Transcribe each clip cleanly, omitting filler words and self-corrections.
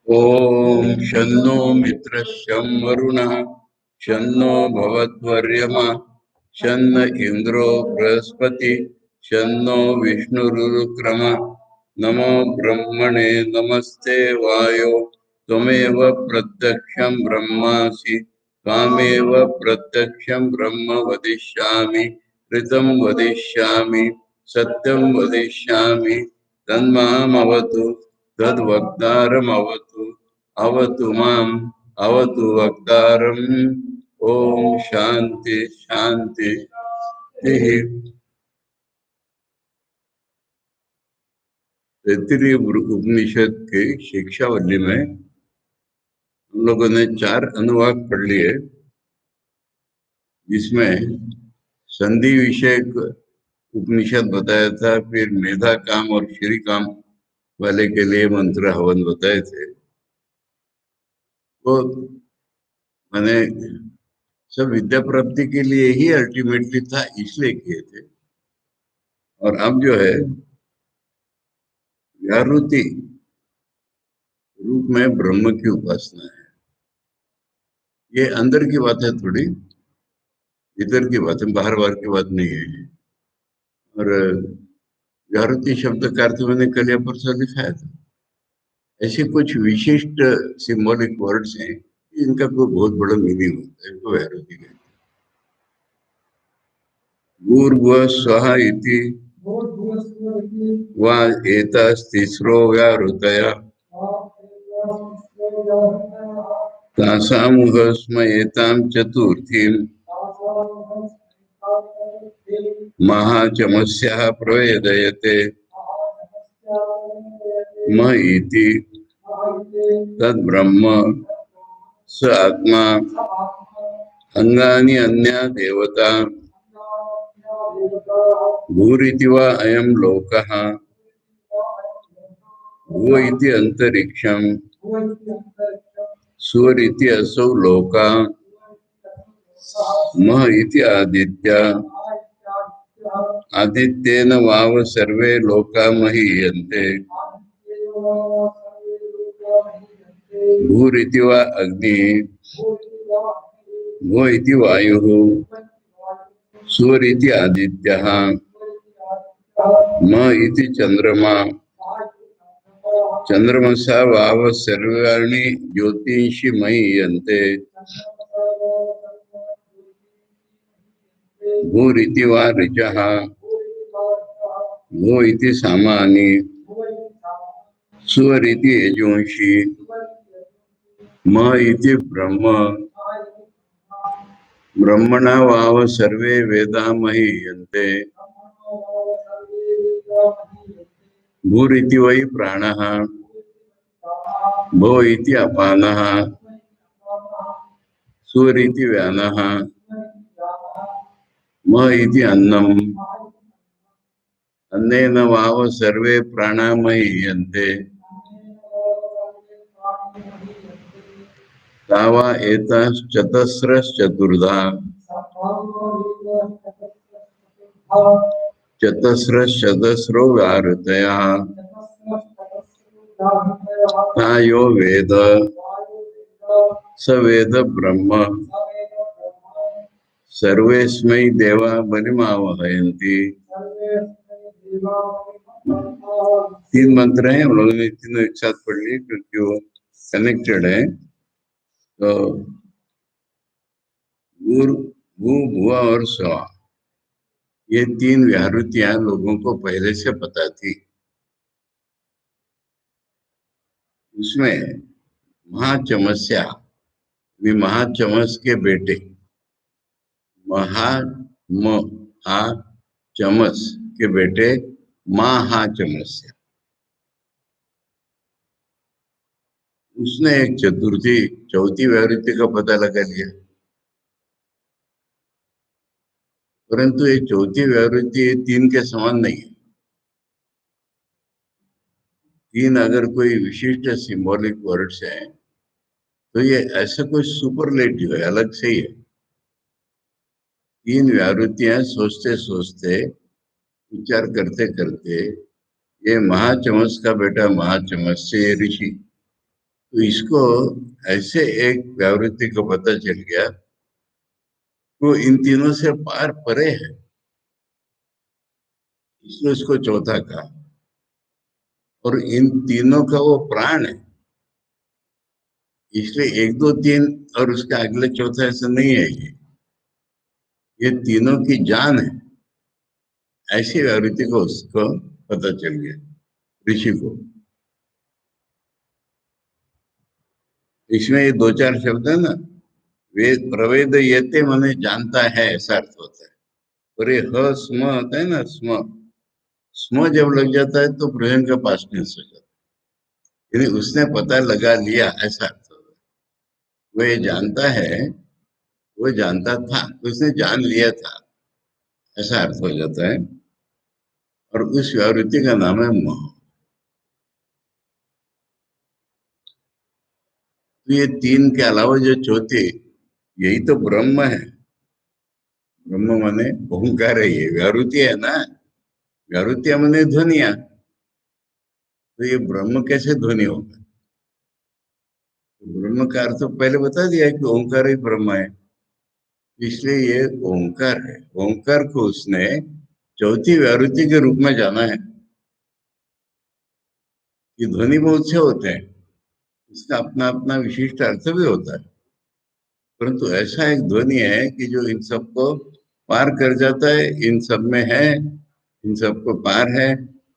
ओम शन्नो मित्रश्यं वरुणः शन्नो भवत्वर्यमा शन्न इंद्रो बृहस्पति शन्नो विष्णुरुक्रम नमो ब्रह्मणे नमस्ते वायो त्वमेव प्रत्यक्षं ब्रह्मासि त्वामेव प्रत्यक्षं ब्रह्म वदिष्यामि ऋतं वदिष्यामि सत्यं वदिष्यामि तन्मामवतु तद्वक्तारमवतु अवतु माम् अवतु वक्तारम्। ओम शांति शांति। तैत्तिरीय उपनिषद के शिक्षावल्ली में हम लोगों ने 4 अनुवाद पढ़ लिए, जिसमें संधि विषयक उपनिषद बताया था, फिर मेधा काम और श्री काम वाले के लिए मंत्र हवन बताए थे। वो मैंने सब विद्या प्राप्ति के लिए ही अल्टीमेटली था, इसलिए किए थे। और अब जो है व्याहृति रूप में ब्रह्म की उपासना है। ये अंदर की बात है, थोड़ी इधर की बात है, बाहर बाहर की बात नहीं है। और व्याहृति शब्द का अर्थ मैंने कल या परसों लिखाया था। ऐसे कुछ विशिष्ट सिंबॉलिक वर्ड्स हैं, इनका कोई बहुत बड़ा मीनिंग होता है, तो व्याहृति कहते हैं। भूर्भुवः स्वः इति वा एतस्तिस्रो व्याहृतयः तासामुहस्म एतां चतुर्थीं महाचमस्याः प्रवेदयते म इति तद्ब्रह्म स आत्मा अंगानि अन्या देवता भूरिति वा अयं लोकः भुव इति अंतरिक्षं सूर्य असौ लोका मह इति आदित्य आदित्येन वाव सर्वे लोका महीयन्ते भूरिति वा अग्नि भो इति वायुः सूर्य इति आदित्यः म इति चंद्रमा चंद्रमसा वाव सर्वाणि ज्योतिषि महीयन्ते भूरिति वा ऋचः भो इति सामानि सूर्य इति यजुंषि म इति ब्रह्म ब्रह्मणा वाव सर्वे वेदा महीयन्ते भूरिति वै प्राणः भो इति अपानः सूर्य इति व्यानः म इति अन्नम् अन्नेन वाव सर्वे प्राणा महीयन्ते तावा एतश्चतस्रश्चतुर्धा चतस्रश्चतस्रो व्याहृतयः ता यो वेद स वेद ब्रह्म सर्वेस्मै देवा बलिमावहयन्ति। 3 मंत्र हैं, हम लोगों ने तीनों एक साथ पढ़ लिए क्योंकि वो कनेक्टेड है। तो भू भुवा और स्वा, ये 3 व्याहृतियां लोगों को पहले से पता थी। उसमें महाचमस्या, महाचमस के बेटे, महाचमस के बेटे महाचमस्या, उसने एक चौथी व्याहृति का पता लगा लिया। परंतु ये चौथी व्याहृति 3 के समान नहीं है। 3 अगर कोई विशिष्ट सिंबॉलिक वर्ड्स है तो ये ऐसा कोई सुपरलेटिव है, अलग से ही है। 3 व्याहृतियां सोचते सोचते, विचार करते करते, ये महाचमस का बेटा महाचमस से ऋषि, तो इसको ऐसे एक व्यावृत्ति को पता चल गया, वो इन तीनों से पार परे है, इसलिए उसको चौथा कहा। और इन तीनों का वो प्राण है, इसलिए एक दो तीन और उसका अगले चौथा ऐसा नहीं है। ये तीनों की जान है, ऐसी व्यावृत्ति को उसको पता चल गया ऋषि को। इसमें ये दो चार शब्द है ना, वेद प्रवेद यते माने जानता है, ऐसा अर्थ होता है। और ये ह स्म होता है ना, स्म स्म जब लग जाता है तो प्रेजेंट का पास्ट टेंस हो जाता है, यानी उसने पता लगा लिया, ऐसा अर्थ होता है। वो ये जानता है, वो जानता था, उसने जान लिया था, ऐसा अर्थ हो जाता है। और उस व्यावृत्ति का नाम है मोह। तो ये तीन के अलावा जो चौथे, यही तो ब्रह्म है। ब्रह्म माने ओंकार है, ये व्यावृत्ति है ना। व्यावृत्तियां माने ध्वनिया, तो ये ब्रह्म कैसे ध्वनि होगा? तो ब्रह्म का अर्थ तो पहले बता दिया कि ओंकार ही ब्रह्म है, इसलिए ये ओंकार है। ओंकार को उसने चौथी व्यावृत्ति के रूप में जाना है। ये ध्वनि बहुत से होते हैं, इसका अपना अपना विशिष्ट अर्थ भी होता है, परंतु ऐसा एक ध्वनि है कि जो इन सबको पार कर जाता है, इन सब में है, इन सबको पार है,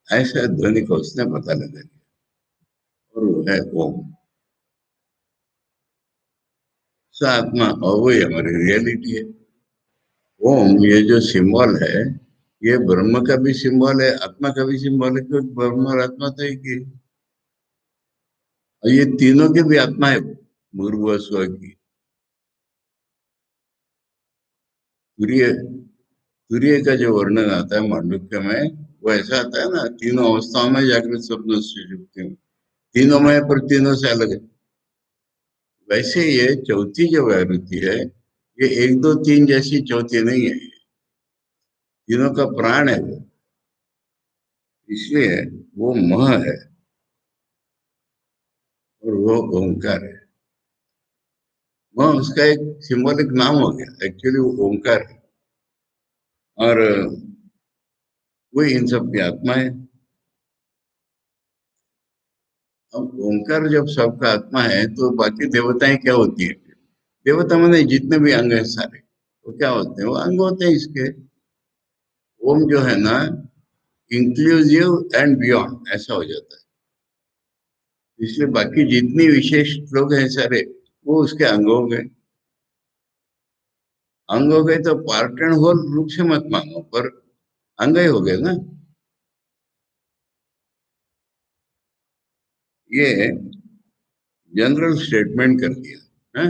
ऐसा ध्वनि को उसने पता लगा लिया, और वो है ओम। स आत्मा, और वही हमारी रियलिटी है। ओम ये जो सिंबल है, ये ब्रह्म का भी सिंबल है, आत्मा का भी सिंबल है, क्योंकि ब्रह्म और आत्मा तो एक ही है। और ये तीनों की भी आत्मा है, भूर्भुव स्व की। तुरीय, तुरीय का जो वर्णन आता है मांडुक्य में, वो ऐसा आता है ना, तीनों अवस्थाओं में जागृत स्वप्न सुषुप्ति में, तीनों में पर तीनों से अलग है। वैसे ये चौथी जो व्यावृत्ति है, ये एक दो तीन जैसी चौथी नहीं है, तीनों का प्राण है वो, इसलिए वो मह है और वो ओंकार है। मह उसका एक सिंबॉलिक नाम हो गया, एक्चुअली वो ओंकार है, और वही इन सब की आत्मा है। अब ओंकार जब सबका आत्मा है, तो बाकी देवताएं क्या होती है? देवता माने जितने भी अंग है सारे, वो क्या होते हैं? वो अंग होते हैं इसके। ओम जो है ना, इंक्लूसिव एंड बियॉन्ड ऐसा हो जाता है, इसलिए बाकी जितनी विशेष लोग हैं सारे, वो उसके अंग हो गए। अंग हो गए तो पार्ट एंड होल रूप से मत मानो, पर अंग ही हो गए ना। ये जनरल स्टेटमेंट कर दिया है।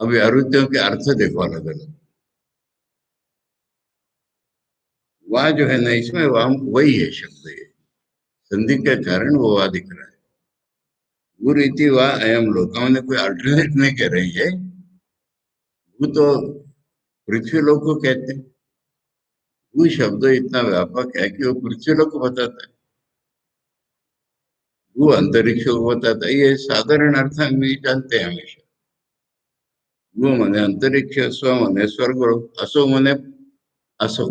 अब आरुतियों के अर्थ देखो अलग अलग। वह जो है ना, इसमें वह वही है शब्द, ये संधि के कारण वो वह दिख रहा है। वो रीति वह अयम लोक, हमने कोई अल्टरनेट नहीं कह रही है। वो तो पृथ्वी लोक को कहते हैं। वो शब्द इतना व्यापक है कि वो पृथ्वी लोक को बताता है, वो अंतरिक्ष को बताता है। ये साधारण अर्थ हम नहीं जानते हैं हमेशा। वो मने अंतरिक्ष, स्व मने स्वर्ग, असो मने असो,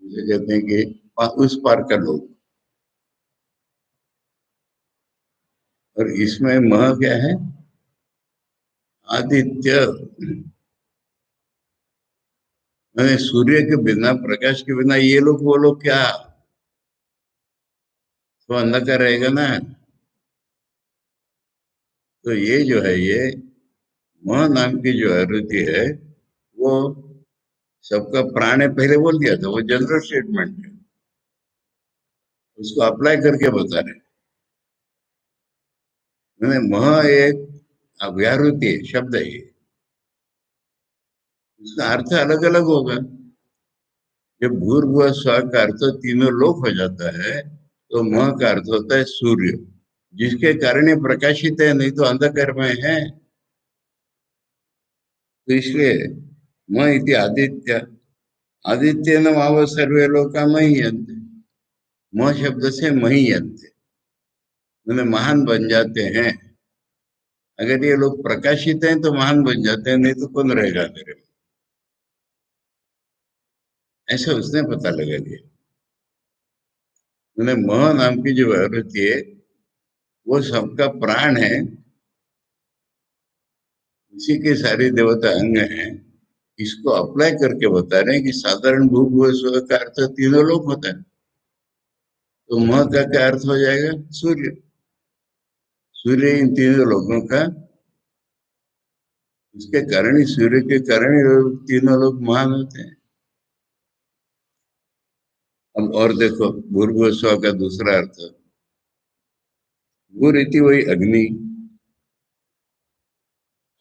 जिसे कहते हैं कि उस पार का लोग। और इसमें मह क्या है? आदित्य, मैंने सूर्य के बिना, प्रकाश के बिना ये लोग वो लोग क्या, तो अंधकार रहेगा ना। तो ये जो है, ये मह नाम की जो आकृति है, वो सबका प्राण है, पहले बोल दिया था, वो जनरल स्टेटमेंट है, उसको अप्लाई करके बता रहे। मैंने मह एक व्याहृति है, शब्द है ये, उसका अर्थ अलग अलग होगा। जब भूर्भुव स्व का अर्थ तीनों लोक हो जाता है, तो मह का अर्थ होता है सूर्य, जिसके कारण ये प्रकाशित है, नहीं तो अंधकार में है। तो इसलिए म इति आदित्य, आदित्य न वाव सर्वे लोका महीयन्ते, म शब्द से महीयन्ते, मैंने महान बन जाते हैं। अगर ये लोग प्रकाशित हैं तो महान बन जाते हैं, नहीं तो कौन रहेगा मेरे में। ऐसा उसने पता लगा दिया। मैंने मोह नाम की जो आवृत्ति है वो सबका प्राण है, उसी के सारे देवता अंग हैं। इसको अप्लाई करके बता रहे हैं कि साधारण भूभुव स्व का अर्थ तीनों लोग होता है। तो मोह का क्या अर्थ हो जाएगा? सूर्य। सूर्य इन तीनों लोगों का, उसके कारण ही, सूर्य के कारण ही लोग, तीनों लोग महान होते हैं। अब और देखो भूर्भुव स्व का दूसरा अर्थ, भूर इति वही अग्नि,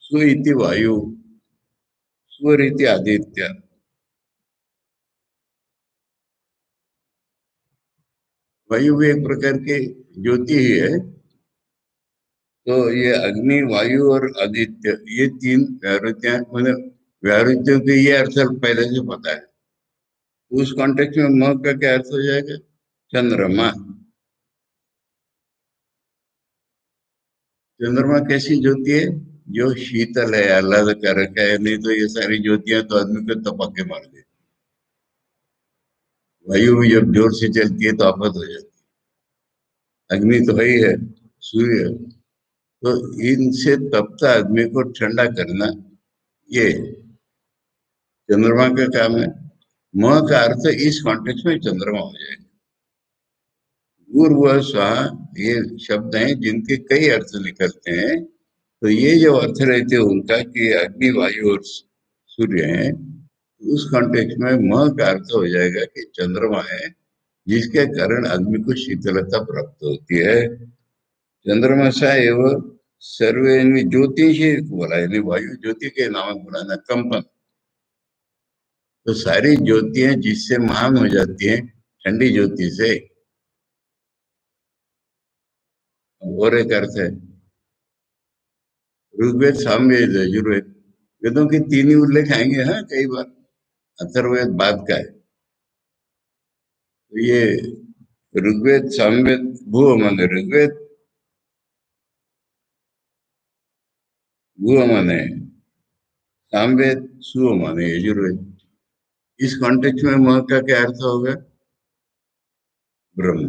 स्व इति वायु, स्वर इति आदित्य। वायु भी एक प्रकार की ज्योति ही है। तो ये अग्नि, वायु और आदित्य, ये तीन व्यावृत्तियां, मतलब व्यावृत्तियों के ये अर्थ पहले से पता है। उस कॉन्टेक्स्ट में म का क्या अर्थ हो जाएगा? चंद्रमा। चंद्रमा कैसी ज्योति है? जो शीतल है, आह्लादकारक है, नहीं तो ये सारी ज्योतियां तो आदमी को तपा के मार दे। वायु भी जब जोर से चलती है तो आफत हो जाती है। अग्नि तो है ही है, सूर्य। तो इनसे तपता आदमी को ठंडा करना, ये चंद्रमा का काम है। म का अर्थ इस कॉन्टेक्स्ट में चंद्रमा हो जाएगा। पूर्व स्वाहा, ये शब्द हैं जिनके कई अर्थ निकलते हैं। तो ये जो अर्थ रहते हैं उनका कि अग्नि, वायु और सूर्य है, उस कॉन्टेक्स्ट में म का अर्थ हो जाएगा कि चंद्रमा है, जिसके कारण आदमी को शीतलता प्राप्त होती है। चंद्रमा सा एवं सर्वे ज्योतिष बोला, यानी वायु ज्योति के नामक बनाना, कंपन। तो सारी ज्योतियां जिससे महान हो जाती हैं ठंडी ज्योति से। और एक अर्थ है ऋग्वेद, सामवेद, यजुर्वेद, वेदों के तीन ही उल्लेख आएंगे, हाँ, कई बार। अथर्ववेद बाद का है। तो ये ऋग्वेद, सामवेद, भू माने ऋग्वेद, भू माने सामवेद, सु माने यजुर्वेद। इस कॉन्टेक्स्ट में म का क्या अर्थ होगा? ब्रह्म।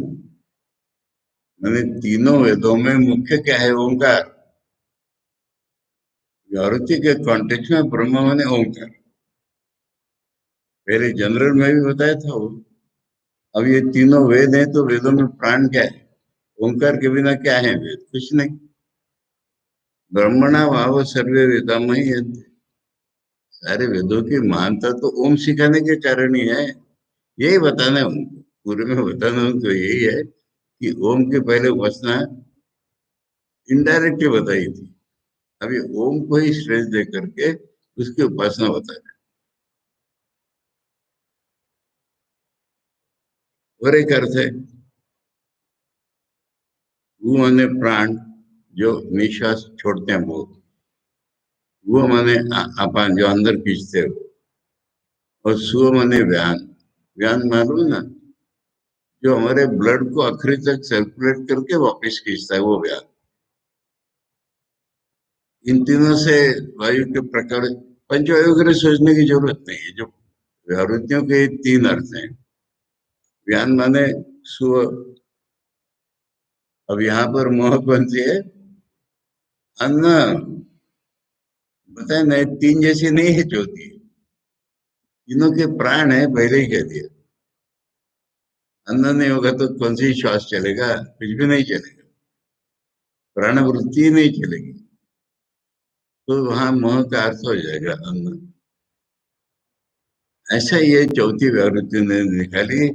माने तीनों वेदों में मुख्य क्या है? ओंकार। व्यावृत्ति के कॉन्टेक्स्ट में ब्रह्म माने ओंकार। पहले जनरल में भी बताया था वो। अब ये तीनों वेद हैं तो वेदों में प्राण क्या है? ओंकार के बिना क्या है वेद? कुछ नहीं। ब्रह्मणा भाव सर्वे वेदामयी यन्ति। सारे वेदों की महानता तो ओम सिखाने के कारण ही है। यही बताना है उनको, पूरे में बताना उनको यही है कि ओम के पहले उपासना इनडायरेक्टली बताई थी। अभी ओम को ही स्ट्रेस दे करके उसकी उपासना बता रहे। और एक अर्थ है वो माने प्राण, जो निश्वास छोड़ते हैं वो माने अपान, जो अंदर खींचते हो। और सु माने व्यान। व्यान मालूम ना, जो हमारे ब्लड को आखिरी तक सर्कुलेट करके वापस खींचता है, वो व्यान। इन तीनों से वायु के प्रकार, पंचवायु के लिए सोचने की जरूरत नहीं है। जो व्यावृत्तियों के तीन अर्थ हैं। व्यान माने सु। अब यहाँ पर मोह कौन सी है? अन्न। बताए नहीं, तीन जैसी नहीं है ज्योति। तीनों के प्राण है, पहले ही कह दिया। अन्न नहीं होगा तो कौन सी श्वास चलेगा? कुछ भी नहीं चलेगा। प्राणवृत्ति नहीं चलेगी। तो वहां मोह का अर्थ हो जाएगा अन्न। ऐसा ये चौथी व्यावृत्ति ने निकाली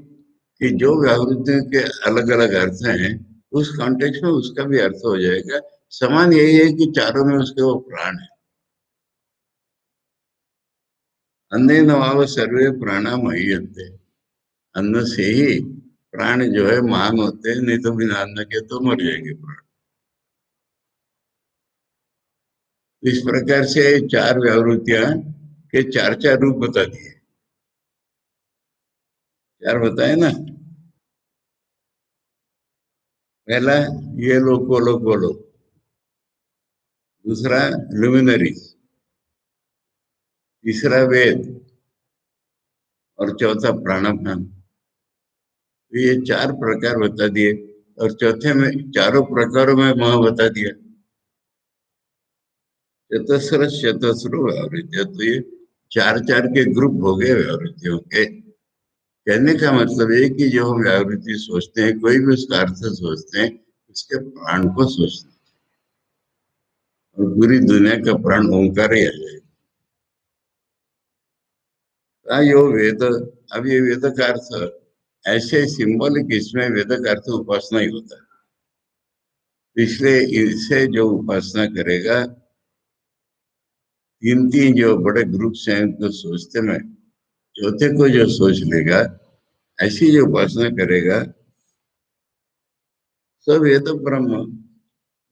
कि जो व्यावृत्ति के अलग अलग अर्थ हैं, उस कॉन्टेक्स्ट में उसका भी अर्थ हो जाएगा। समान यही है कि चारों में उसके वो प्राण है। अन्य नवाव सर्वे प्राणा मह्यन्ते। अन्न से ही प्राण जो है महान होते हैं, नहीं तो बिना अन्न के तो मर जाएंगे प्राण। इस प्रकार से चार व्यावृत्तियां के चार चार रूप बता दिए। चार बताए ना। पहला ये लोग वो लोग वो लोग, दूसरा लुमिनरीज, तीसरा वेद, और चौथा प्राणापान। तो ये चार प्रकार बता दिए, और चौथे में चारों प्रकारों में मह बता दिया। चतस्र चतस्रो व्यावृत्ति, तो ये चार चार के ग्रुप हो गए व्यावृत्तियों के। कहने का मतलब है कि जो हम व्यावृत्ति सोचते हैं, कोई भी उसका अर्थ सोचते हैं, उसके प्राण को सोचते हैं, और पूरी दुनिया का प्राण ओंकार ही आ जाएगा। यो वेद, अब ये वेद का अर्थ ऐसे सिंबॉलिक, इसमें वेद का अर्थ उपासना ही होता है। इसलिए इसे जो उपासना करेगा, तीन तीन जो बड़े ग्रुप्स हैं उनको सोचते में चौथे को जो सोच लेगा, ऐसी जो उपासना करेगा, सब ये तो ब्रह्म।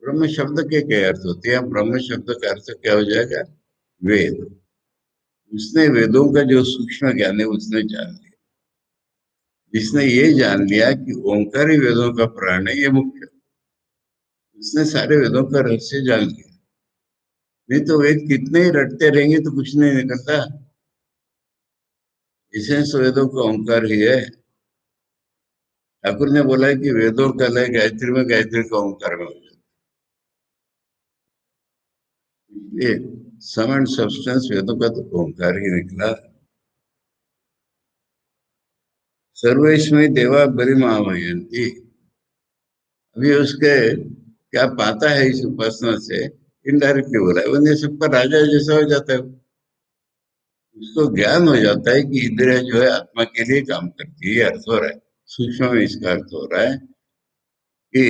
ब्रह्म शब्द के क्या अर्थ होते हैं? ब्रह्म शब्द का अर्थ क्या हो जाएगा? वेद। उसने वेदों का जो सूक्ष्म ज्ञान है उसने जान लिया। जिसने ये जान लिया कि ओंकार ही वेदों का प्राण है, ये मुख्य, उसने सारे वेदों का रहस्य जान लिया। नहीं तो वेद कितने ही रटते रहेंगे तो कुछ नहीं निकलता। इसेंस वेदों का ओंकार ही है। ठाकुर ने बोला है कि वेदों का लय गायत्री में, गायत्री का ओंकार में हो जाता है। ये सम एंड सब्सटेंस वेदों का तो ओंकार ही निकला। सर्वेश्वरी देवा बड़ी महामयंती, अभी उसके क्या पाता है इस उपासना से? इनडायरेक्टली बोला है, वो सबका राजा जैसा हो जाता है। उसको ज्ञान हो जाता है कि इंद्रिया जो है आत्मा के लिए काम करती है। ये अर्थ हो रहा है, सूक्ष्म में इसका अर्थ हो रहा है कि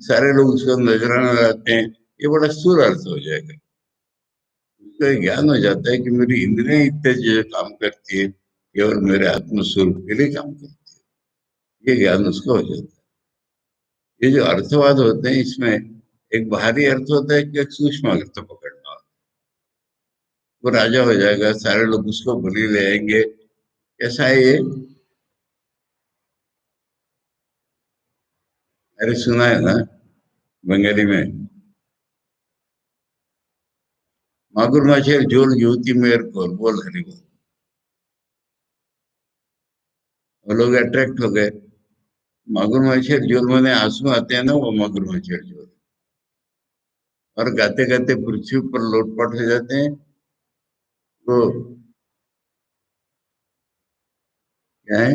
सारे लोग उसको नजराना लगाते हैं, ये बड़ा स्थूल अर्थ हो जाएगा। उसको ये ज्ञान हो जाता है कि मेरी इंद्रियां इतने जो काम करती है, केवल मेरे आत्म स्वरूप के लिए काम करती है, ये ज्ञान उसको हो जाता है। ये जो अर्थवाद होते हैं, इसमें एक बाहरी अर्थ होता है कि एक सूक्ष्म अर्थ पकड़ना होता है। वो राजा हो जाएगा, सारे लोग उसको बलि ले आएंगे। कैसा है ये? अरे सुना है ना बंगाली में, मागुर माछेर झोल युवती मेयर को बोल हरी बोल। वो लोग अट्रैक्ट हो गए। मागुर माछेर झोल मैंने आंसू आते हैं ना, वो मागुर माछेर झोल, और गाते गाते पृथ्वी पर लोटपट हो जाते हैं। तो क्या है?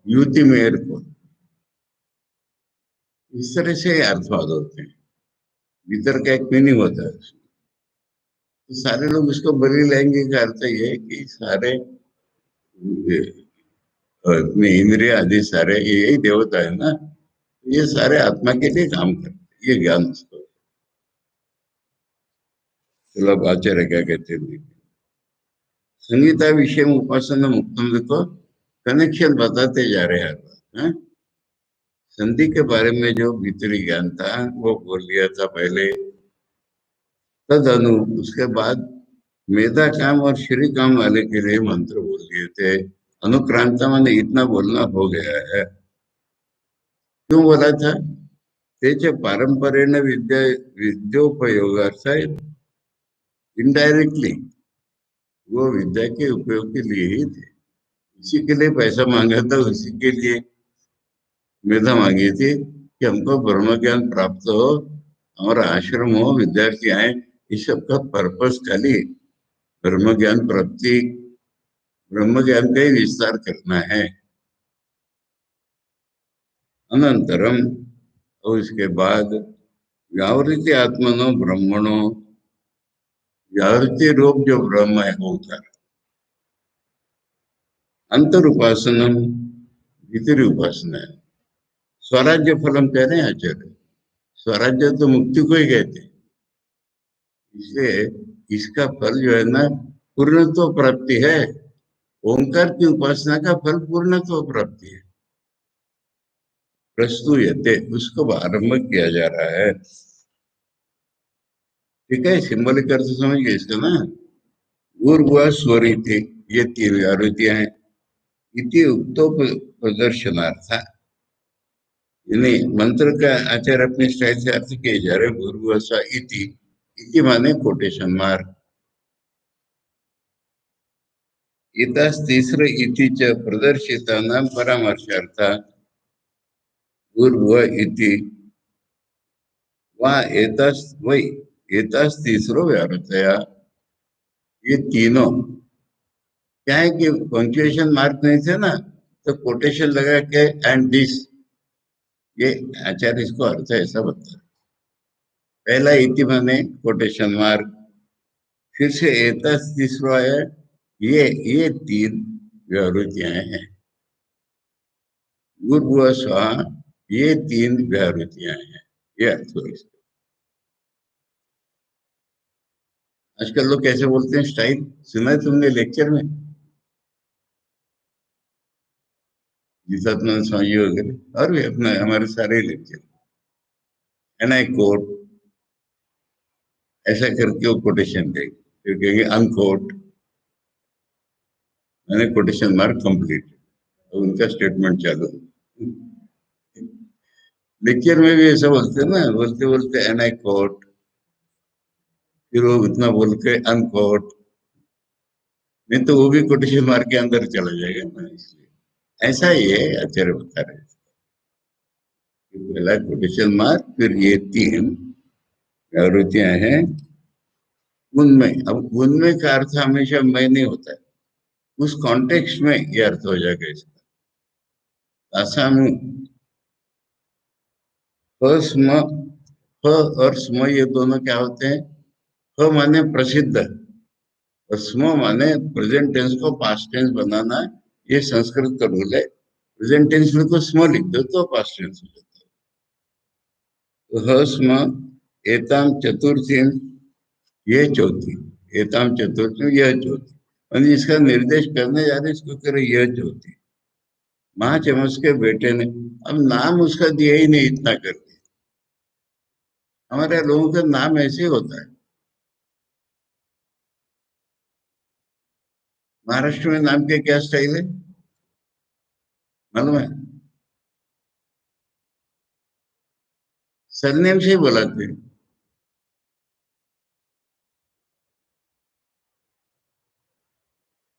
युवती मेयर को, इस तरह से अर्थवाद होते हैं। भीतर का एक मीनिंग होता है। तो सारे लोग उसको बलि लेंगे का अर्थ ये है कि सारे अपने इंद्रिय आदि सारे यही देवता है ना, ये सारे आत्मा के लिए काम करते हैं, ये ज्ञान उसको। चलो अब आचार्य क्या कहते हैं। संगीता विषय में उपासना मुक्तम, देखो कनेक्शन बताते जा रहे हैं। हाँ? संधि के बारे में जो भीतरी ज्ञान था वो बोल लिया था पहले। तद अनु, उसके बाद मेधा काम और श्री काम वाले के लिए मंत्र बोल दिए थे। अनुक्रांता मैंने इतना बोलना हो गया है। क्यों बोला था? तेज पारंपरेण विद्या विद्योपयोगार्थ, इनडायरेक्टली वो विद्या के उपयोग के लिए ही थे। उसी के लिए पैसा मांगा था, उसी के लिए मेधा मांगी थी कि हमको ब्रह्म ज्ञान प्राप्त हो, हमारा आश्रम हो, विद्यार्थी आए। इस सब का पर्पस खाली ब्रह्म ज्ञान प्राप्ति, ब्रह्म ज्ञान का ही विस्तार करना है। अनंतरम, और इसके बाद व्यावृत्ति आत्मनो ब्रह्मणो, व्यावृत्ति रूप जो ब्रह्म है ओंकार, अंतर उपासना, भीतरी उपासना है। स्वराज्य फलम कह रहे हैं आचार्य, स्वराज्य तो मुक्ति को ही कहते हैं। इसलिए इसका फल जो है ना, पूर्णत्व प्राप्ति है। ओंकार की उपासना का फल पूर्णत्व प्राप्ति है। प्रस्तुयते, उसको आरंभ किया जा रहा है। ठीक है, सिंबलिक अर्थ समझ गए इसका ना। ऊर्वा स्वरी थी, ये तीन आरुतियां हैं। इति उक्तो प्रदर्शनार्थ, यानी मंत्र का आचार्य अपने स्टाइल से अर्थ किए जा रहे भूर्भुवस्व इति। इति माने कोटेशन मार्क। इतस्तिस्र इति च प्रदर्शितानां परामर्शार्थ भूर्भुव इति वहाँ एतस् वही एतस्तिस्रो व्यावर्तया। ये तीनों क्या है कि पंक्चुएशन मार्क नहीं थे ना, तो कोटेशन लगा के एंड दिस, ये आचार्य इसको अर्थ ऐसा बताया। पहला इति माने कोटेशन मार्क, फिर से एतस तीसरा है, ये तीन व्यावृत्तियां हैं। गुरु स्वा, ये तीन व्यावृत्तियां हैं, ये अर्थ हो इसका। आजकल लोग कैसे बोलते हैं स्टाइल, सुना है तुमने लेक्चर में, गीतात्मन स्वामी वगैरह और भी अपना हमारे सारे लेक्चर, एंड आई कोट, ऐसा करके वो कोटेशन देंगे, फिर कहेंगे अनकोट, मैंने कोटेशन मार्क कंप्लीट, तो उनका स्टेटमेंट चालू। लेक्चर में भी ऐसा बोलते हैं ना, बोलते बोलते एन आई कोट, फिर वो इतना बोल के अनकोट, नहीं तो वो भी कोटेशन मार्क के अंदर चला जाएगा ना, इसलिए ऐसा ही है आचार्य बता रहे हैं। पहला कोटेशन मार्क, फिर ये तीन प्रवृत्तियां हैं उनमें। अब उनमें का अर्थ हमेशा मैं नहीं होता है, उस कॉन्टेक्स्ट में ये अर्थ हो जाएगा इसका। आसाम स्म, फ और स्म ये दोनों क्या होते हैं? फ माने प्रसिद्ध और स्म माने प्रेजेंट टेंस को पास्ट टेंस बनाना। ये संस्कृत का रूल है, प्रेजेंट टेंस में को स्म लिख दो तो पास्ट टेंस हो जाता है। तो ह स्म एताम चतुर्थी, ये चौथी, एताम चतुर्थी यह चौथी, और इसका निर्देश करने जा रहे इसको करे यह चौथी। महाचमस के बेटे ने, अब नाम उसका दिया ही नहीं इतना करके, हमारे लोगों का नाम ऐसे होता है। महाराष्ट्र में नाम के क्या स्टाइल है मालूम है? सरनेम से ही बुलाते हैं।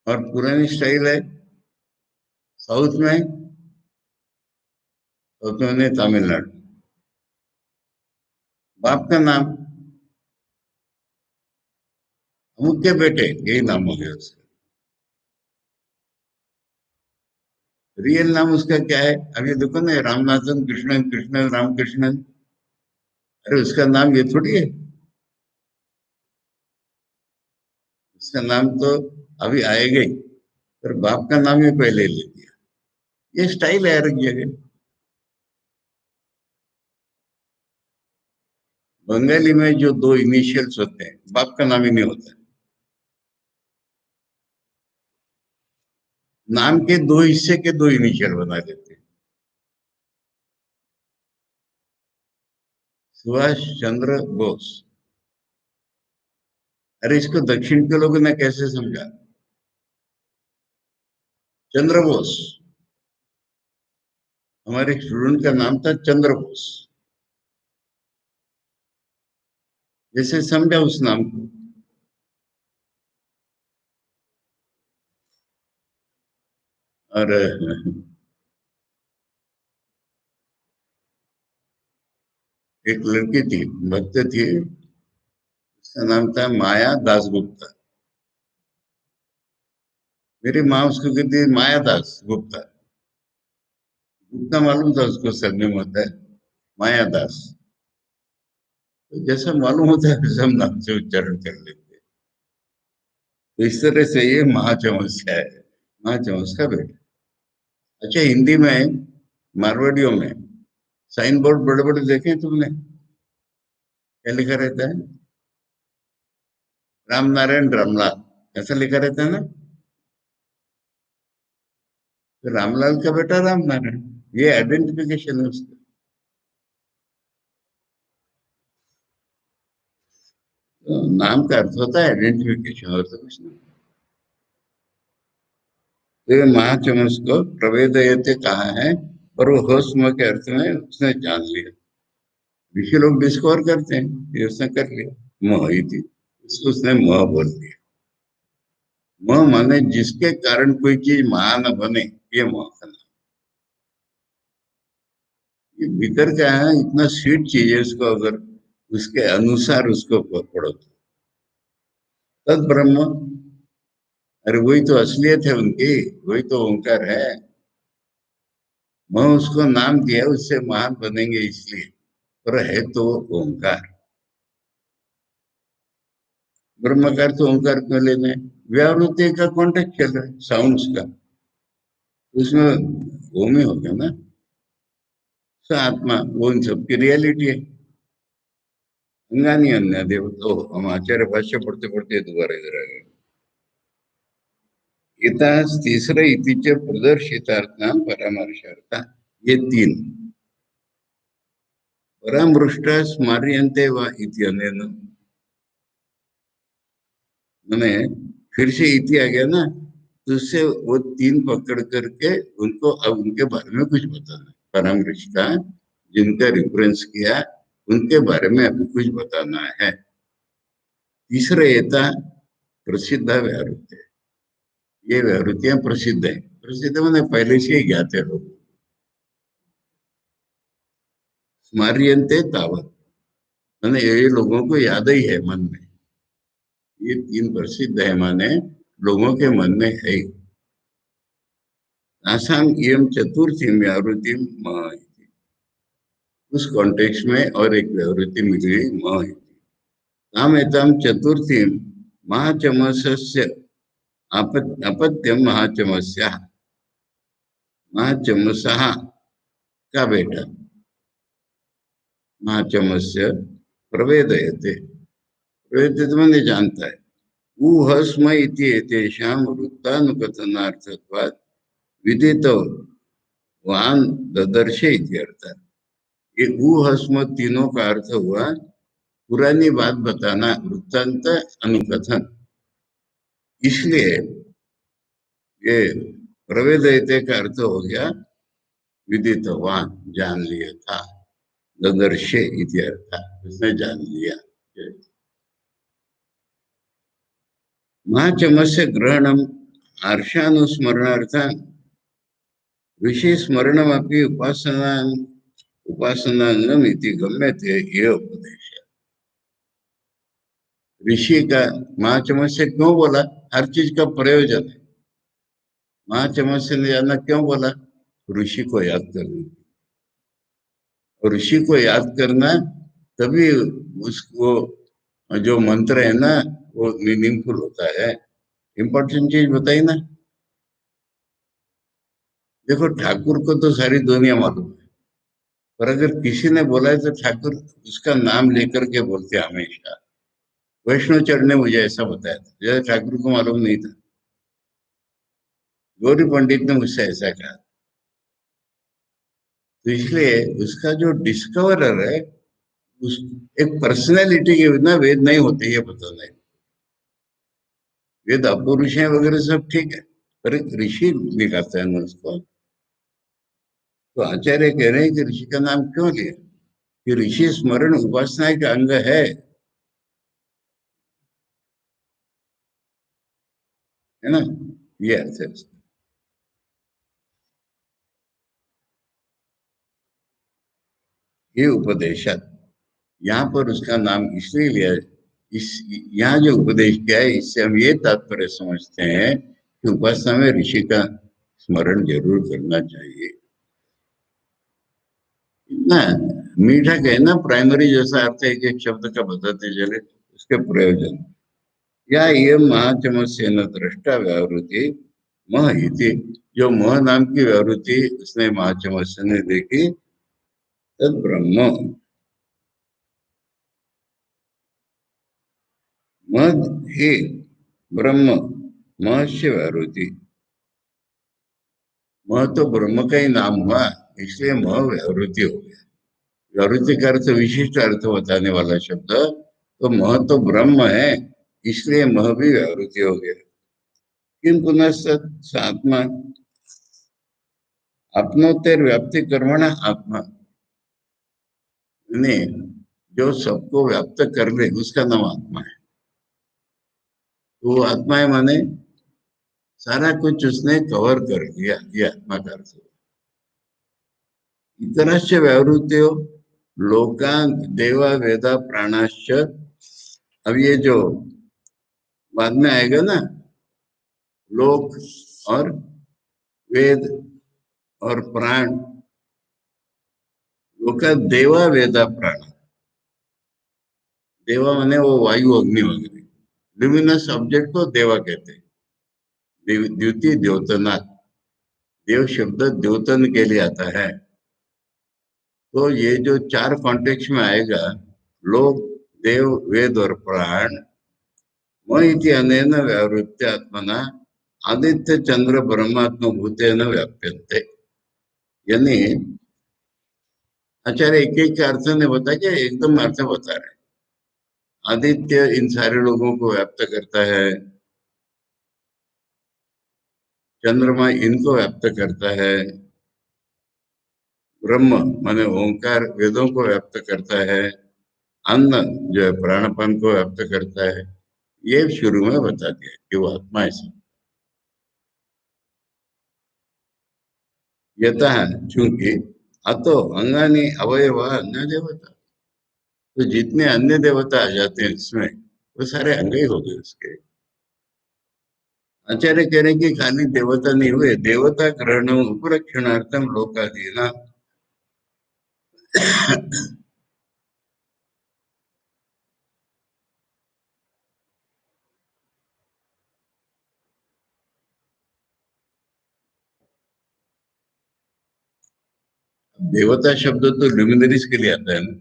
और पुरानी स्टाइल है साउथ में, साउथ में तमिलनाडु, बाप का नाम अमुक के बेटे, यही नाम हो गया उसका। रियल नाम उसका क्या है? अभी देखो ना, रामनाथन कृष्णन, कृष्णन रामकृष्णन, अरे उसका नाम ये थोड़ी है। उसका नाम तो अभी आएगा ही, पर बाप का नाम ही पहले ले लिया। ये स्टाइल है हर जगह। बंगाली में जो दो इनिशियल्स होते हैं, बाप का नाम ही नहीं होता। नाम के दो हिस्से के दो इनिशियल बना देते हैं। सुभाष चंद्र बोस, अरे इसको दक्षिण के लोगों ने कैसे समझा? चंद्र बोस, हमारे स्टूडेंट का नाम था चंद्र बोस, जैसे समझा उस नाम को। और एक लड़की थी, भक्त थी, उसका नाम था माया दासगुप्ता। मेरी माँ उसको कहती है माया दास गुप्ता, गुप्ता मालूम था उसको सरनेम होता है माया दास। तो जैसा मालूम होता है वैसा हम नाम से उच्चारण कर लेते हैं। तो इस तरह से ये महाचमस है, महाचमस का बेटा। अच्छा, हिंदी में मारवाड़ियों में साइन बोर्ड बड़े बड़े देखे तुमने? क्या लिखा रहता है? राम नारायण रामलाल, ऐसा लिखा रहता है ना? तो रामलाल का बेटा राम नारायण, ये आइडेंटिफिकेशन है उसका। तो नाम का अर्थ होता है आइडेंटिफिकेशन, और तो कुछ नहीं। तो ये महाचमस को प्रवेदयते कहा है, और वो होश म के अर्थ में उसने जान लिया। ऋषि लोग डिस्कवर करते हैं, ये उसने कर लिया। मोह ही थी, उसको उसने मोह बोल दिया। मोह माने जिसके कारण कोई चीज महान बने, ये मोह का नाम। ये भीतर का है, इतना स्वीट चीज है, उसको अगर उसके अनुसार उसको पढ़ो तो तद ब्रह्म। अरे वही तो असलियत है उनकी, वही तो ओंकार है। मैं उसको नाम दिया उससे महान बनेंगे इसलिए, पर है तो ओंकार। ब्रह्मकार तो ओंकार क्यों लेने? व्यावृत्ति का कॉन्टेक्ट चल रहा है साउंड्स का, उसमें ओम ही हो गया ना। स आत्मा वो इन सबकी रियलिटी है। अंगानी अन्य देव तो हम आचार्य भाष्य पढ़ते पढ़ते दोबारा इधर आ गए। इतिहास तीसरे इतिचे प्रदर्शितार्थ परामर्शार्थ, ये तीन। परामृष्ट स्मार्यन्ते वा इति अनेन, मैंने फिर से इति आ गया ना, तो उससे वो तीन पकड़ करके उनको अब उनके बारे में कुछ बताना है। परामर्श का जिनका रेफरेंस किया उनके बारे में अभी कुछ बताना है। तीसरा ये था प्रसिद्ध व्यावृत्ति। ये व्यावृत्तियां प्रसिद्ध है, प्रसिद्ध मैंने पहले से ही ज्ञात है लोग। स्मार्यन्ते तावत, मैंने ये लोगों को याद ही है मन में। ये तीन प्रसिद्ध है माने लोगों के मन में है। आसाम इयम चतुर्थी व्यावृत्ति म, उस कॉन्टेक्स्ट में और एक व्यावृत्ति मिल गई म। ताम एताम चतुर्थी महाचमसस्य अपत्यम महाचमस्या, महाचमसः का बेटा महाचमस्य प्रवेदयते। प्रवेदयते मैंने जानता है। ऊहस्म इति एतेषां वृत्तानुकथनार्थत्वात् विदितो वान ददर्शे इति अर्थः। ये ऊहस्म तीनों का अर्थ हुआ पुरानी बात बताना, वृत्तांत अनुकथन। इसलिए ये प्रवेदयते का अर्थ हो गया विदितवान, जान लिया था। ददर्शे इति अर्थ, उसने जान लिया। महाचमस्य ग्रहणम आर्षानुस्मरणार्थ ऋषि स्मरणमपि उपासना उपासनांगम इति गम्यते ये उपदेश। ऋषि का महाचमस्य क्यों बोला? हर चीज का प्रयोजन है। महाचमस्य ने जाना क्यों बोला? ऋषि को याद करना। और ऋषि को याद करना तभी उसको जो मंत्र है ना वो मीनिंगफुल होता है। इम्पोर्टेंट चीज बताई ना। देखो ठाकुर को तो सारी दुनिया मालूम है, पर अगर किसी ने बोला है तो ठाकुर उसका नाम लेकर के बोलते हैं हमेशा। वैष्णव ने मुझे ऐसा बताया था, जैसे ठाकुर को मालूम नहीं था। गौरी पंडित ने मुझसे ऐसा कहा। तो इसलिए उसका जो डिस्कवरर है, उस एक पर्सनैलिटी के बिना वेद नहीं होते, ये बताना है। वेद अपरुष है वगैरह सब ठीक है, पर एक ऋषि निकालता है ना उसको। तो आचार्य कह रहे हैं कि ऋषि का नाम क्यों लिया? कि ऋषि स्मरण उपासना का अंग है ना। ये अर्थ है उसका। ये उपदेशक, यहाँ पर उसका नाम इसलिए लिया है। इस यहाँ जो उपदेश किया है इससे हम ये तात्पर्य समझते हैं कि उपासना में ऋषि का स्मरण जरूर करना चाहिए। इतना मीठा कहना प्राइमरी जैसा अर्थ है कि एक शब्द का बताते चले उसके प्रयोजन। या ये महाचमस्य न दृष्टा व्यावृत्ति मह इति, जो मह नाम की व्यावृत्ति उसने महाचमस्य ने देखी, तद ब्रह्म मद हे ब्रह्म महस्य व्यावृत्ति। मह तो ब्रह्म का ही नाम हुआ, इसलिए मह व्यावृत्ति हो गया। व्यावृत्ति का अर्थ विशिष्ट अर्थ बताने वाला शब्द, तो मह तो ब्रह्म है, इसलिए मह भी व्यावृत्ति हो गया। किम पुनः सत आत्मा, अपनोतेर व्याप्ति कर्मण आत्मा, यानी जो सबको व्याप्त कर ले उसका नाम आत्मा है। तो वो आत्मा है माने सारा कुछ उसने कवर कर लिया, ये आत्मा का अर्थ है। इतरश्च व्यावृत्तियो लोकांत देवा वेदा प्राणाश्च, अब ये जो बाद में आएगा ना, लोक और वेद और प्राण, लोका देवा वेदा प्राण, देवा माने वो वायु अग्नि वगैरह, ल्यूमिनस ऑब्जेक्ट को देवा कहते हैं। द्युति द्योतनात्, देव शब्द द्योतन के लिए आता है। तो ये जो चार कॉन्टेक्स्ट में आएगा, लोक देव वेद और प्राण, वह इति अनेन व्यावृत्य आत्मना आदित्य चंद्र ब्रह्मात्म भूतेन व्याप्यन्ते, यानी आचार्य एक एक अर्थ ने बता के एकदम अर्थ बता रहे। आदित्य इन सारे लोगों को व्याप्त करता है, चंद्रमा इनको व्याप्त करता है, ब्रह्म माने ओंकार वेदों को व्याप्त करता है, अन्न जो है प्राणपन को व्याप्त करता है। ये शुरू में बता दिया कि वो आत्मा ऐसा यतः, चूंकि अतो अंगानी अवयव अन्य देवता, तो जितने अन्य देवता आ जाते हैं इसमें, वो सारे अंग ही हो गए उसके। आचार्य कह रहे हैं कि खाली देवता नहीं हुए, देवता ग्रहण उपरक्षणार्थम लोकादीना, देवता शब्द तो लुमिनरीज के लिए आता है ना,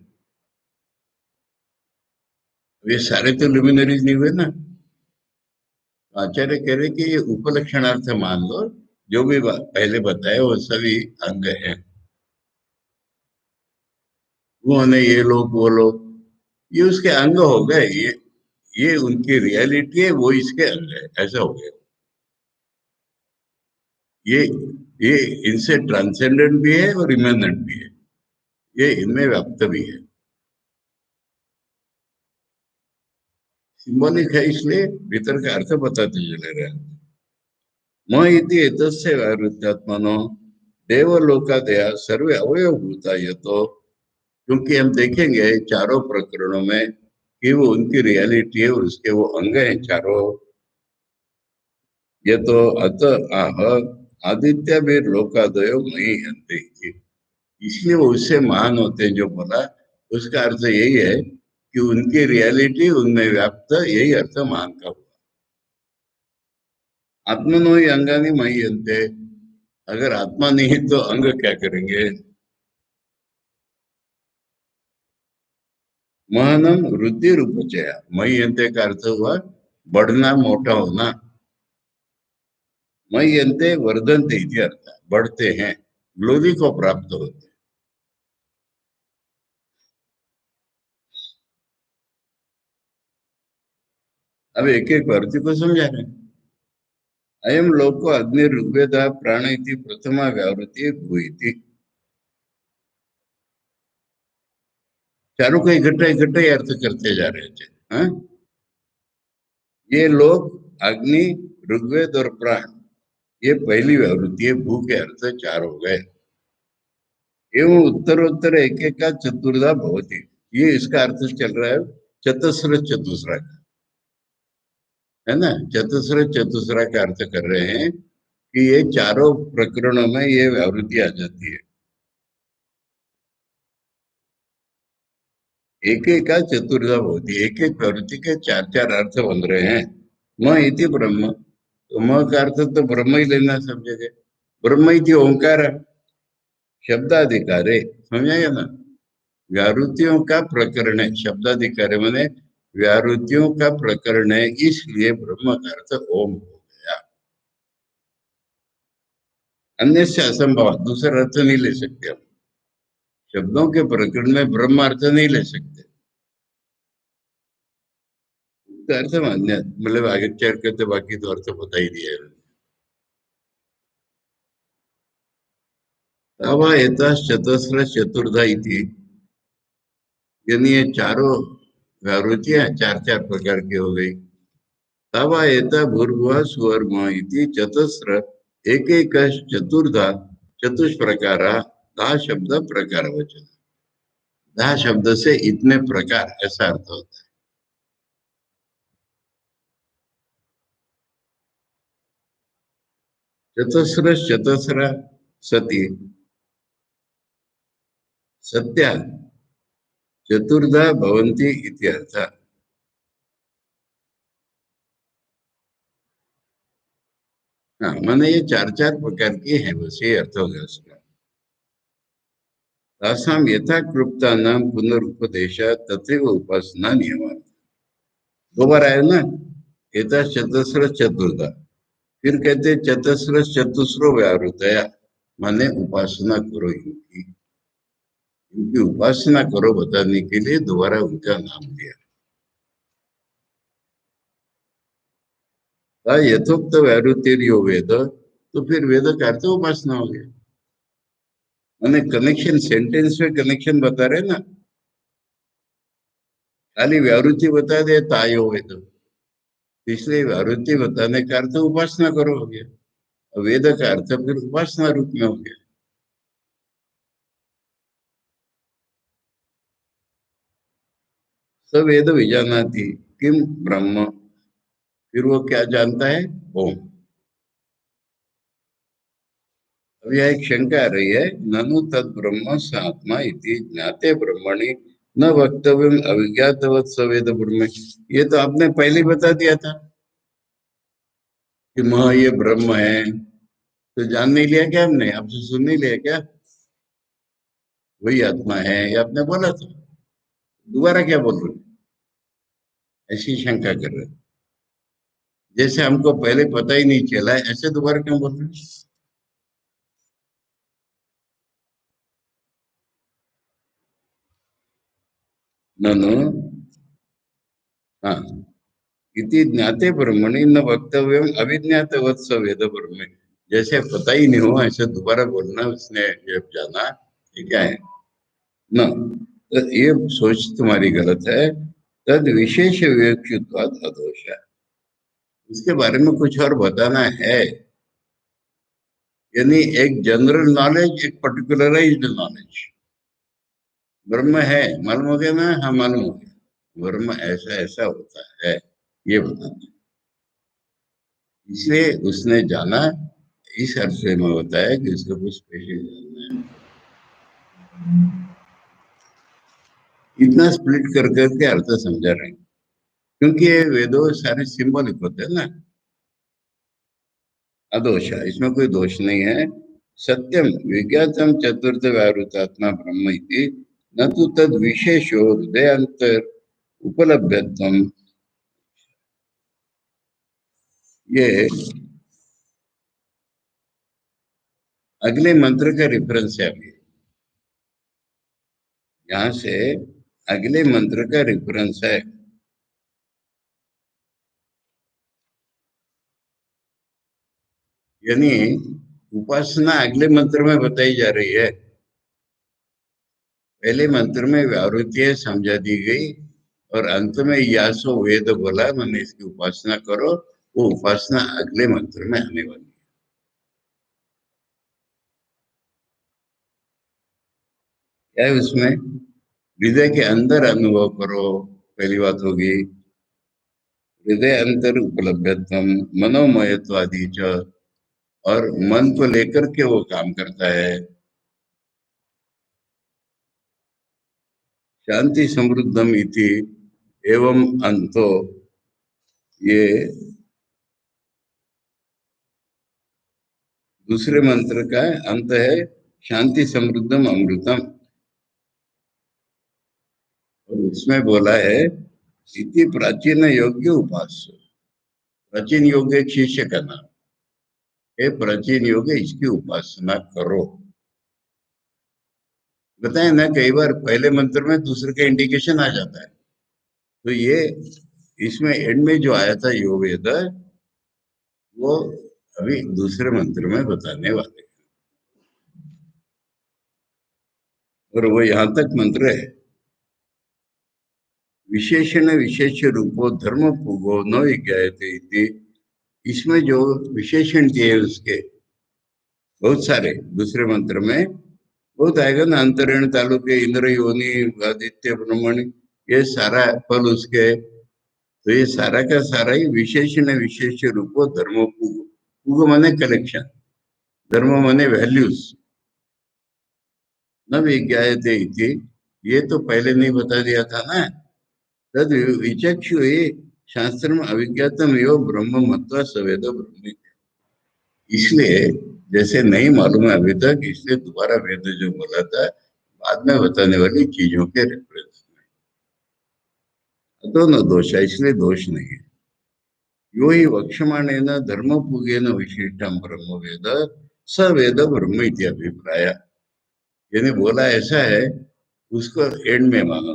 ये सारे तो लुमिनरीज नहीं हुए ना। आचार्य कह रहे कि ये उपलक्षणार्थ मान लो, जो भी पहले बताए वो सभी अंग है। वो नहीं ये लोग वो लोग, ये उसके अंग हो गए, ये उनकी रियलिटी है, वो इसके अंग है, ऐसा हो गया। ये ये इनसे ट्रांसेंडेंट भी है और इमेनेंट भी है, ये इनमें व्याप्त भी है। सिंबॉलिक है, इसलिए भीतर का अर्थ बताते चले रहे हैं। म इति एतस्य वैरुध्यात्मनो देवलोकादया सर्वे अवयवभूता, ये तो क्योंकि हम देखेंगे चारों प्रकरणों में कि वो उनकी रियलिटी है, उसके वो अंग हैं चारों। ये तो अत आह आदित्य भी लोकादयो मई हंते, इसलिए वो उससे महान होते हैं जो बोला, उसका अर्थ यही है कि उनकी रियलिटी उनमें व्याप्त, यही अर्थ महान का हुआ। आत्मनो ही अंगानी मई हंते, अगर आत्मा नहीं तो अंग क्या करेंगे। महनम वृद्धि रूपचया, मई अंत्य का अर्थ हुआ बढ़ना मोटा होना, मई अंत्य वर्धनते इति अर्थ, बढ़ते हैं, ग्लोरी को प्राप्त होते हैं। अब एक एक वर्ती को समझा रहे हैं। अयम लोको अग्नि ऋग्वेद प्राण इति प्रथमा व्यावृत्ति भूइति, चारों को इकट्ठा इकट्ठा ही अर्थ करते जा रहे थे। हाँ? ये लोग अग्नि ऋग्वेद और प्राण, ये पहली व्यावृत्ति है, भू के अर्थ चार हो गए। एवं उत्तरोत्तर एक एक का चतुर्धा भवती, ये इसका अर्थ चल रहा है चतुस्र चतुस्रा का, है ना। चतुस्र चतुस्रा का अर्थ कर रहे हैं कि ये चारों प्रकरणों में ये व्यावृत्ति आ जाती है। एक एक का चतुर्धा भवती, एक एक प्रवृत्ति के चार चार अर्थ बन रहे हैं। म इति ब्रह्म, तो म का अर्थ तो ब्रह्म ही लेना सब जगह। ब्रह्म इति ओंकार शब्दाधिकारे, समझाया ना। व्यावृत्तियों का प्रकरण है, शब्दाधिकारी मैंने व्यावृत्तियों का प्रकरण है, इसलिए ब्रह्म का अर्थ ओम हो गया। अन्य से असंभव, दूसरा अर्थ नहीं ले सकते हम, शब्दों के प्रकरण में ब्रह्म अर्थ नहीं ले सकते। तो अर्थ मान्य, मतलब आगे चेयर करते बाकी तो अर्थ बता ही दिया है। तावा एता चतस्र चतुर्धा इति, यानी ये चारों व्यावृत्तियां चार चार प्रकार की हो गई। तावा एता भूर्भुवः सुवर्म इति चतस्र एक एक चतुर्धा चतुष्प्रकारा, धा शब्द प्रकार वचन। धा शब्द से इतने प्रकार ऐसा अर्थ होता है। चतस्र चतस्र सति सत्या चतुर्धा भवन्ति इति अर्थः। हाँ, माने ये चार चार प्रकार की है, बस ये अर्थ हो गया उसका। तासाम यथा कृप्तानां पुनरुपदेश तथैव उपासना नियम। दो बार आया ना, एता चतस्र चतुर्धा, फिर कहते चतस्र चतुस्रो व्यावृतया, माने उपासना करो इनकी, इनकी उपासना करो बताने के लिए दोबारा उनका नाम दिया। यथोक्त व्यावृत्तिर्यो वेद, तो फिर वेद का अर्थ उपासना हो गया। मैंने कनेक्शन सेंटेंस में कनेक्शन बता रहे ना, खाली व्यावृत्ति बता दे तायो वेद, इसलिए व्यावृत्ति बताने का अर्थ उपासना करो हो गया, वेद का अर्थ फिर उपासना रूप में हो गया। स वेद विजानाति किम ब्रह्म, फिर वो क्या जानता है, ओम। अब यह एक शंका आ रही है, ननु तद ब्रह्म स आत्मा इति ज्ञाते ब्रह्मणि न वक्तव्यम अविज्ञातवत् स वेद ब्रह्म। ये तो आपने पहले ही बता दिया था कि मह ये ब्रह्म है, तो जान नहीं लिया क्या हमने, आपसे सुन नहीं लिया क्या, वही आत्मा है, ये आपने बोला था, दोबारा क्या बोल रहे हो? ऐसी शंका कर रहे हैं। जैसे हमको पहले पता ही नहीं चला है, ऐसे दोबारा क्यों बोल रहे हैं? ननु, हाँ, इति ज्ञाते ब्रह्मणि न वक्तव्यम अविज्ञातवत् स वेद ब्रह्म। जैसे पता ही नहीं हो ऐसे दोबारा बोलना, उसने ये जाना, ये क्या है न, तो ये सोच तुम्हारी गलत है। तद विशेष विवक्षित्वाद अदोष है, इसके बारे में कुछ और बताना है, यानी एक जनरल नॉलेज, एक पर्टिकुलराइज्ड नॉलेज। ब्रह्म है मालूम हो गया ना, हाँ मालूम हो गया, ब्रह्म ऐसा ऐसा होता है, ये बताना। इसलिए उसने जाना, इस अर्थ से मैं बताया कि उसको कुछ स्पेशल जानना है। इतना स्प्लिट कर करके अर्थ समझा रहे हैं, क्योंकि ये वेदों सारे सिंबॉलिक होते हैं ना। अदोष है, इसमें कोई दोष नहीं है। सत्यम विज्ञातम चतुर्थ व्यावृतात्मा ब्रह्म इति न तो तद विशेषो हृदयांतर उपलब्धत्वम। ये अगले मंत्र का रेफरेंस है अभी, यहाँ से अगले मंत्र का रेफरेंस है। यानी उपासना अगले मंत्र में बताई जा रही है, पहले मंत्र में व्यावृत्तियां समझा दी गई, और अंत में यासो वेद बोला, मैंने इसकी उपासना करो, वो उपासना अगले मंत्र में आने वाली है। क्या है उसमें, हृदय के अंदर अनुभव करो, पहली बात होगी। हृदय अंतर उपलब्धत्व मनोमयत्वादि च, और मन को लेकर के वो काम करता है। शांति समृद्धम इति एवं अंतो, ये दूसरे मंत्र का अंत है, शांति समृद्धम अमृतम। और उसमें बोला है इति प्राचीन योग्य उपास्य, प्राचीन योग एक शिष्य का नाम है, प्राचीन योग इसकी उपासना करो। बताए ना, कई बार पहले मंत्र में दूसरे का इंडिकेशन आ जाता है, तो ये इसमें एंड में जो आया था यो वेद, वो अभी दूसरे मंत्र में बताने वाले हैं। और वो यहां तक मंत्र है, विशेषण विशेष रूपो धर्म पुगो न विज्ञायते इति। इसमें जो विशेषण दिए उसके बहुत सारे, दूसरे मंत्र में बहुत आएगा ना, अंतरिण तालुके इंद्र योनि आदित्य ब्रह्मण, ये सारा फल उसके। तो ये सारा का सारा ही विशेषण विशेष रूपो धर्म पुग, पुग माने कलेक्शन, धर्म माने वैल्यूज, न विज्ञायते इति। ये तो पहले नहीं बता दिया था ना, तद विचक्षु शास्त्र में अविज्ञातम यो ब्रह्म मत्वा सवेद ब्रह्म। इसलिए जैसे नहीं मालूम है अभी तक, इसलिए दोबारा वेद जो बोला था बाद में बताने वाली चीजों के रेफरेंस में, दोनों दोष है, इसलिए दोष नहीं है। यो ही वक्षमाणेन धर्म पूगेन विशिष्टम ब्रह्म वेद स वेद ब्रह्म इति अभिप्राय। यानी बोला ऐसा है, उसको एंड में मानो,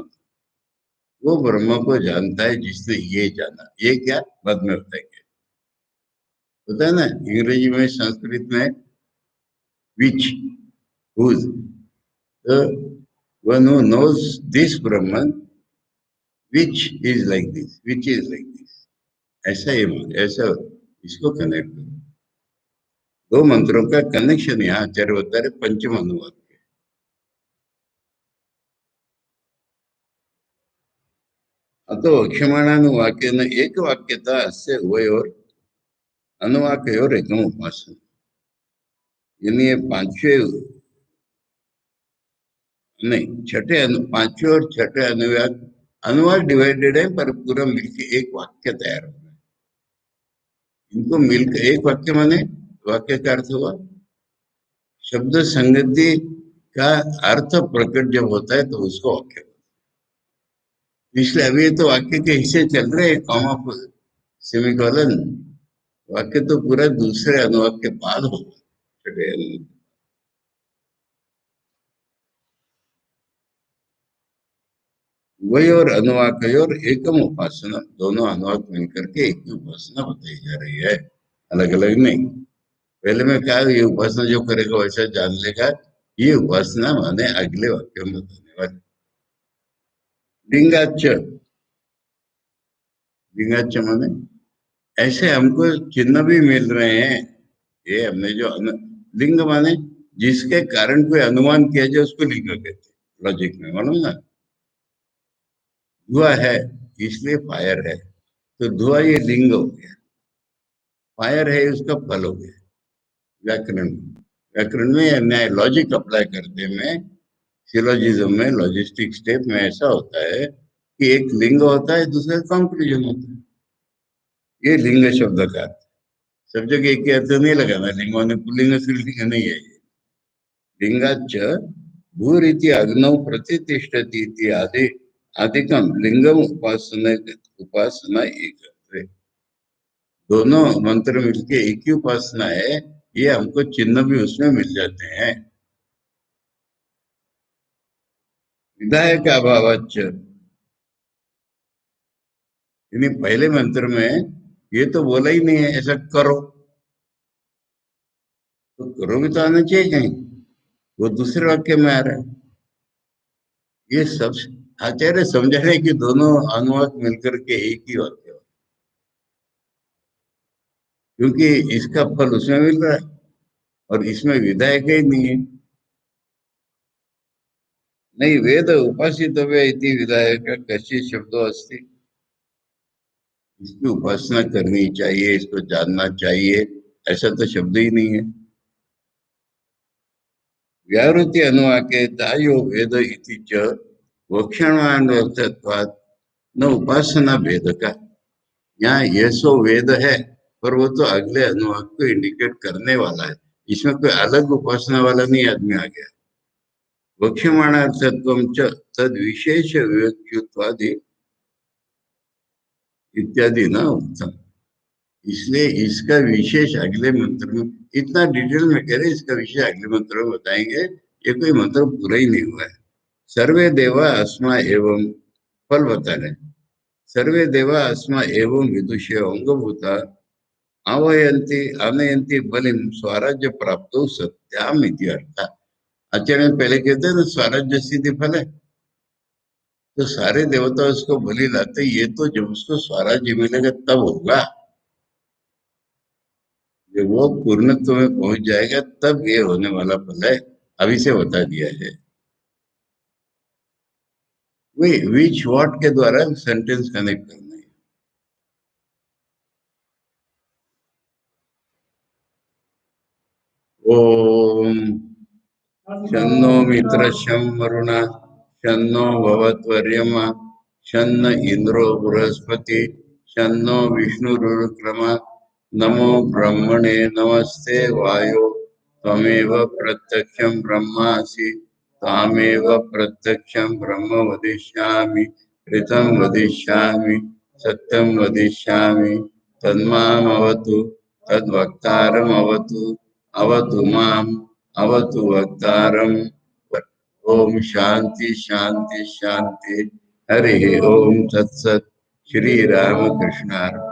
वो ब्रह्म को जानता है जिसने ये जाना। ये क्या बाद में बताएंगे, होता है ना अंग्रेजी में, संस्कृत में विच, whose, the one who knows this Brahman, which is like this, which is like this, ऐसा ही ऐसा इसको कनेक्ट करो। दो मंत्रों का कनेक्शन यहाँ आचार्य बता रहे पंचम अनुवाद के। अतो क्षमाणानुवाक्य न एक वाक्यता अस्य उभयोर अनुवाक्योर एकम उपासना। यानी ये पांचवें नहीं छठे पांचवें और छठे अनुवाद, अनुवाद डिवाइडेड है पर पूरा मिलके एक वाक्य तैयार हो रहा है। इनको मिलकर एक वाक्य माने, वाक्य का अर्थ हुआ शब्द संगति का अर्थ प्रकट जब होता है तो उसको वाक्य। इसलिए अभी तो वाक्य के हिस्से चल रहे हैं, कॉमा सेमीकोलन, वाक्य तो पूरा दूसरे अनुवाद के बाद होगा, छठे अनुवाद। वही और अनुवाद और एकम उपासना, दोनों अनुवाद मिलकर के एक ही उपासना बताई जा रही है, अलग अलग नहीं। पहले में क्या, ये उपासना जो करेगा वैसा जान लेगा, ये उपासना माने अगले वाक्य में बताने वाले। लिंगाच, लिंगाच माने ऐसे हमको चिन्ह भी मिल रहे हैं। ये हमने जो लिंग माने जिसके कारण कोई अनुमान किया जाए उसको लिंग कहते हैं लॉजिक में, मालूम ना। धुआं है इसलिए फायर है, तो धुआं ये लिंग हो गया, फायर है उसका फल हो गया। व्याकरण, व्याकरण में न्याय लॉजिक अप्लाई करते में, सिलोजिज्म में, लॉजिस्टिक स्टेप में ऐसा होता है कि एक लिंग होता है, दूसरा कंक्लूजन होता है। ये लिंग शब्द का अर्थ, सब जगह एक ही अर्थ नहीं लगाना, लिंग माने पुल्लिंग स्त्रीलिंग नहीं है ये। लिंगाच भूरीति अग्नौ प्रतिष्ठति इति आदि आदिकम लिंगम उपासना, उपासना एक है। दोनों मंत्र मिलके एक ही उपासना है, ये हमको चिन्ह भी उसमें मिल जाते हैं। विधायक अभावच, यानी पहले मंत्र में ये तो बोला ही नहीं है ऐसा करो, तो करो भी तो आना चाहिए कहीं, वो दूसरे वाक्य में आ रहा है। ये सब आचार्य समझा रहे कि दोनों अनुवाद मिलकर के एक ही वाक्य हो, क्योंकि इसका फल उसमें मिल रहा है और इसमें विधायक ही नहीं है। नहीं वेद उपासितव्य इति विधायक कश्चित शब्दों अस्ति, इसकी उपासना करनी चाहिए, इसको जानना चाहिए, ऐसा तो शब्द ही नहीं है। व्यावृत्ति अनुवाक्य तायो वेद इति च वक्षमाणार्थत्वात् न उपासना भेद का। यहाँ ये सो वेद है पर वो तो अगले अनुवाद को इंडिकेट करने वाला है, इसमें कोई अलग उपासना वाला नहीं आदमी आ गया। वक्षमाणार्थत्वं च तद विशेष विवक्षुत्वादि इत्यादि न उत्तम। इसलिए इसका विशेष अगले मंत्र में, इतना डिटेल में कह रहे इसका विषय अगले मंत्र में बताएंगे, ये कोई मंत्र पूरा ही नहीं हुआ है। सर्वे देवा अस्मा एवं, फल बता रहे, सर्वे देवा अस्मा एवं विदुषे अंगभूता आवायन्ति आनयन्ति बलिम स्वराज्य प्राप्तो सत्याम इति अर्थ। आचार्य पहले कहते हैं ना, स्वराज्य सिद्धि फल है। तो सारे देवता उसको बलि लाते, ये तो जब उसको स्वराज्य मिलेगा तब होगा, जब वो पूर्णत्व में पहुंच जाएगा तब ये होने वाला फल है। अभी से बता दिया है। वही विच वॉट के द्वारा सेंटेंस कनेक्ट करना है। ओम शन्नो मित्रशं वरुण, शन्नो भवत्वर्यमा, शन्न इंद्रो बृहस्पति, शन्नो विष्णुरुक्रम, नमो ब्रह्मणे नमस्ते वायो, त्वमेव प्रत्यक्षं ब्रह्मासि, त्वामेव प्रत्यक्षं ब्रह्म वदिष्यामि, ऋतं वदिष्यामि, सत्यं वदिष्यामि, तन्मामवतु, तद्वक्तारमवतु, अवतु माम्, अवतु वक्तारम्। ओम शांति शांति शांति। हरि ओम तत्सत। श्री राम कृष्णार्पणमस्तु।